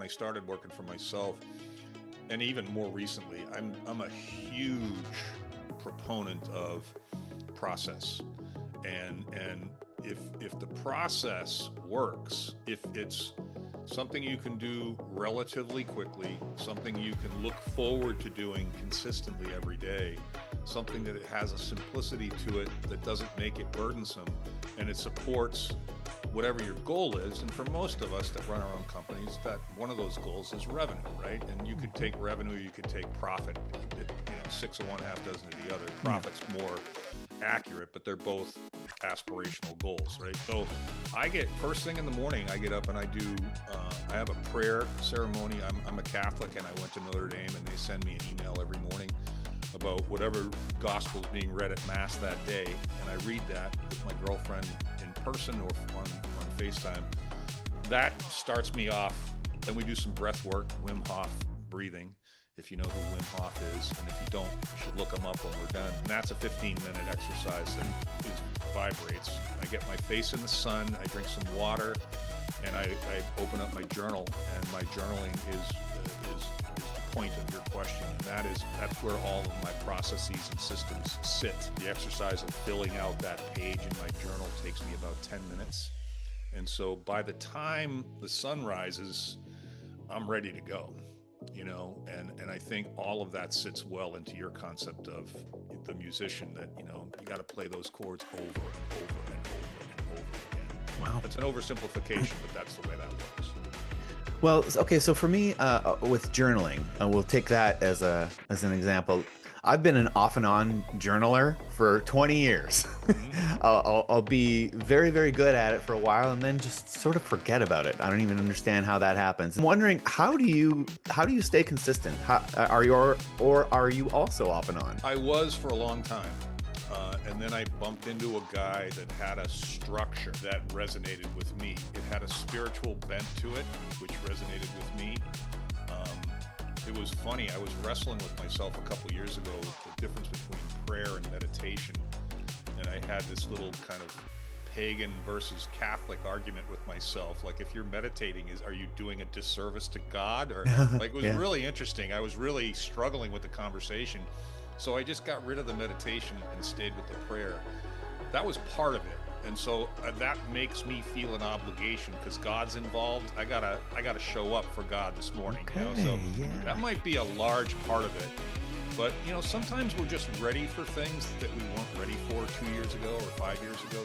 when I started working for myself, and even more recently, I'm a huge proponent of process. And if the process works, if it's something you can do relatively quickly, something you can look forward to doing consistently every day, something that it has a simplicity to it that doesn't make it burdensome, and it supports whatever your goal is. And for most of us that run our own companies, that one of those goals is revenue, right? And you could take revenue, you could take profit. Six of one, half dozen of the other. Profit's more accurate, but they're both aspirational goals, right? So I get, first thing in the morning, I get up and I have a prayer ceremony. I'm a Catholic, and I went to Notre Dame, and they send me an email every morning about whatever gospel is being read at Mass that day, and I read that with my girlfriend in person or on FaceTime. That starts me off. Then we do some breath work, Wim Hof breathing, if you know who Wim Hof is, and if you don't, you should look him up when we're done. And that's a 15-minute exercise that vibrates. I get my face in the sun, I drink some water, and I open up my journal, and my journaling is the point of your question, and that's where all of my processes and systems sit. The exercise of filling out that page in my journal takes me about 10 minutes. And so by the time the sun rises, I'm ready to go. And I think all of that sits well into your concept of the musician, that, you got to play those chords over and over and over and over again. Wow. It's an oversimplification, but that's the way that works. Well, okay, so for me, with journaling, we'll take that as an example. I've been an off and on journaler for 20 years. I'll be very, very good at it for a while and then just sort of forget about it. I don't even understand how that happens. I'm wondering, how do you stay consistent? Are you also off and on? I was for a long time. And then I bumped into a guy that had a structure that resonated with me. It had a spiritual bent to it, which resonated with me. It was funny, I was wrestling with myself a couple years ago with the difference between prayer and meditation. And I had this little kind of pagan versus Catholic argument with myself. Like, if you're meditating, are you doing a disservice to God? Or like, it was really interesting. I was really struggling with the conversation. So I just got rid of the meditation and stayed with the prayer. That was part of it. And so that makes me feel an obligation because God's involved. I gotta show up for God this morning. So that might be a large part of it. But sometimes we're just ready for things that we weren't ready for 2 years ago or 5 years ago.